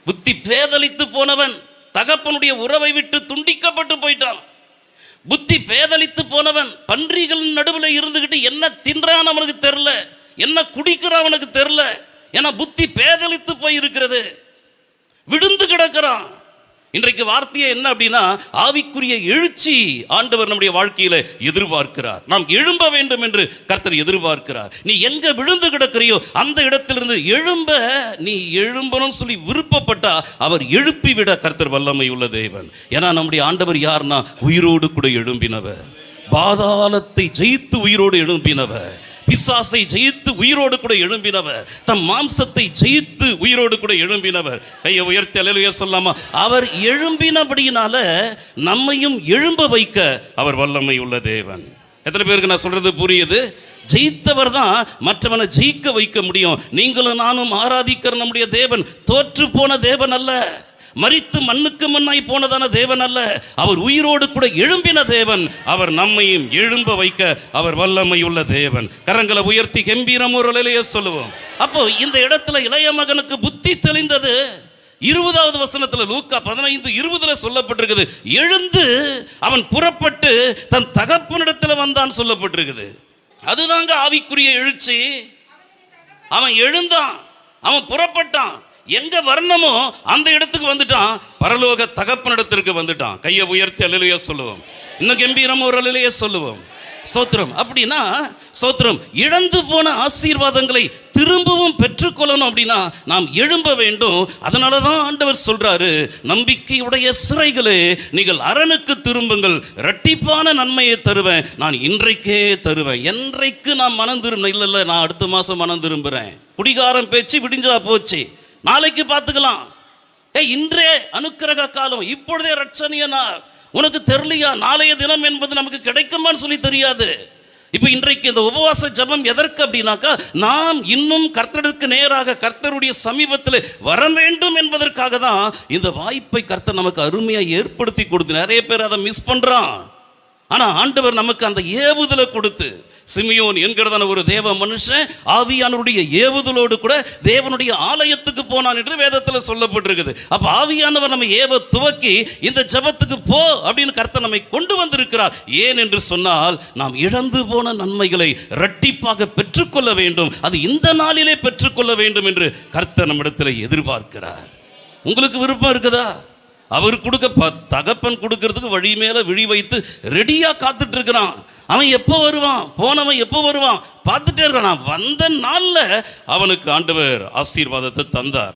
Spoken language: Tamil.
புத்தி பேதலித்து போனவன் தகப்பனுடைய உறவை விட்டு துண்டிக்கப்பட்டு போயிட்டான். புத்தி பேதலித்து போனவன் பன்றிகள் நடுவில் இருந்துகிட்டு என்ன தின்றான் அவனுக்கு தெரியல, என்ன குடிக்கிறான் அவனுக்கு தெரியல. ஏன்னா புத்தி பேதலித்து போய் இருக்கிறது, விழுந்து கிடக்கிறான். இன்றைக்கு வார்த்தையே என்ன அப்படின்னா, ஆவிக்குரிய எழுச்சி ஆண்டவர் நம்முடைய வாழ்க்கையில எதிர்பார்க்கிறார். நாம் எழும்ப வேண்டும் என்று கர்த்தர் எதிர்பார்க்கிறார். நீ எங்க விழுந்து கிடக்கிறியோ அந்த இடத்திலிருந்து எழும்ப நீ எழும்பணும்னு சொல்லி விருப்பப்பட்டா அவர் எழுப்பி விட கர்த்தர் வல்லமை உள்ள தேவன். ஏன்னா நம்முடைய ஆண்டவர் யார்னா உயிரோடு கூட எழும்பினவர், பாதாளத்தை ஜெயித்து உயிரோடு எழும்பினவர், பிசாசை ஜெயித்து உயிரோடு கூட எழும்பினவர், தம் மாம்சத்தை ஜெயித்து உயிரோடு கூட எழும்பினவர். கையை உயர்த்தி அல்லேலூயா சொல்லாமா? அவர் எழும்பினபடியினால நம்மையும் எழும்ப வைக்க அவர் வல்லமை உள்ள தேவன். எத்தனை பேருக்கு நான் சொல்றது புரியுது? ஜெயித்தவர் தான் மற்றவனை ஜெயிக்க வைக்க முடியும். நீங்களும் நானும் ஆராதிக்கிற நம்முடைய தேவன் தோற்று போன தேவன் அல்ல, மரித்து மண்ணுக்கு மண்ணாய் போனதான தேவன் அல்ல, அவர் உயிரோடு கூட எழும்பின தேவன். அவர் நம்மையும் எழும்ப வைக்க அவர் வல்லமை உள்ள தேவன். கரங்களை உயர்த்தி கம்பீரம் ஒரு அலையிலேயே சொல்லுவோம். அப்போ இந்த இடத்துல இளைய மகனுக்கு புத்தி தெளிந்தது. 20வது வசனத்துல லூக்கா 15:20 சொல்லப்பட்டிருக்குது, எழுந்து அவன் புறப்பட்டு தன் தகப்பனிடத்துல வந்தான் சொல்லப்பட்டிருக்குது. அதுதாங்க ஆவிக்குரிய எழுச்சி. அவன் எழுந்தான், அவன் புறப்பட்டான், எங்க வரணுமோ அந்த இடத்துக்கு வந்துட்டான், பரலோக தகப்பனிடத்திற்கு வந்துட்டான். கையை உயர்த்தி அல்லேலூயா சொல்லுவோம். இன்னும் கம்பீரம் ஒரு அல்லேலூயா சொல்லுவோம். ஸ்தோத்திரம். அப்படின்னா ஸ்தோத்திரம், இழந்து போன ஆசீர்வாதங்களை திரும்பவும் பெற்றுக்கொள்ளணும் அப்படின்னா நாம் எழும்ப வேண்டும். அதனால தான் ஆண்டவர் சொல்றாரு, நம்பிக்கையுடைய சிறைகளே நீங்கள் அரணுக்கு திரும்புங்கள், இரட்டிப்பான நன்மையை தருவேன், நான் இன்றைக்கே தருவேன். என்றைக்கு நான் மனம் திரும்ப இல்லை, நான் அடுத்த மாதம் மனம் திரும்புகிறேன். குடிகாரம் பேச்சு விடிஞ்சா போச்சு, நாளைக்கு பார்த்துக்கலாம். இன்றே அனுக்கிரக காலம், இப்பொழுதே ரட்சணிய நாள். உனக்கு தெரியலையா நாளைய தினம் என்பது நமக்கு கிடைக்குமான்னு சொல்லி தெரியாது. இப்போ இன்றைக்கு இந்த உபவாச ஜபம் எதற்கு அப்படின்னாக்கா, நாம் இன்னும் கர்த்தருக்கு நேராக கர்த்தருடைய சமீபத்தில் வர வேண்டும் என்பதற்காக தான் இந்த வாய்ப்பை கர்த்தர் நமக்கு அருமையாக ஏற்படுத்தி கொடுத்து. நிறைய பேர் அதை மிஸ் பண்ணுறான். ஆனால் ஆண்டவர் நமக்கு அந்த ஏவுதலை கொடுத்து, சிமியோன் என்கிறதான ஒரு தேவ மனுஷன் ஆவியானவருடைய ஏவுதலோடு கூட தேவனுடைய ஆலயத்துக்கு போனான் என்று வேதத்தில் சொல்லப்பட்டிருக்குது. அப்போ ஆவியானவர் நம்ம ஏவ துவக்கி இந்த ஜபத்துக்கு போ அப்படின்னு கர்த்தர் நம்மை கொண்டு வந்திருக்கிறார். ஏன் என்று சொன்னால், நாம் இழந்து போன நன்மைகளை இரட்டிப்பாக பெற்றுக்கொள்ள வேண்டும், அது இந்த நாளிலே பெற்றுக்கொள்ள வேண்டும் என்று கர்த்தர் நம்மிடத்தில் எதிர்பார்க்கிறார். உங்களுக்கு விருப்பம் இருக்குதா? அவர் கொடுக்க தகப்பன் கொடுக்கறதுக்கு வழி மேல விழி வைத்து ரெடியா காத்துட்டு இருக்கிறான். அவன் எப்போ வருவான், போனவன் எப்போ வருவான் பார்த்துட்டே இருக்கான். வந்த நாள்ல அவனுக்கு ஆண்டவர் ஆசீர்வாதத்தை தந்தார்.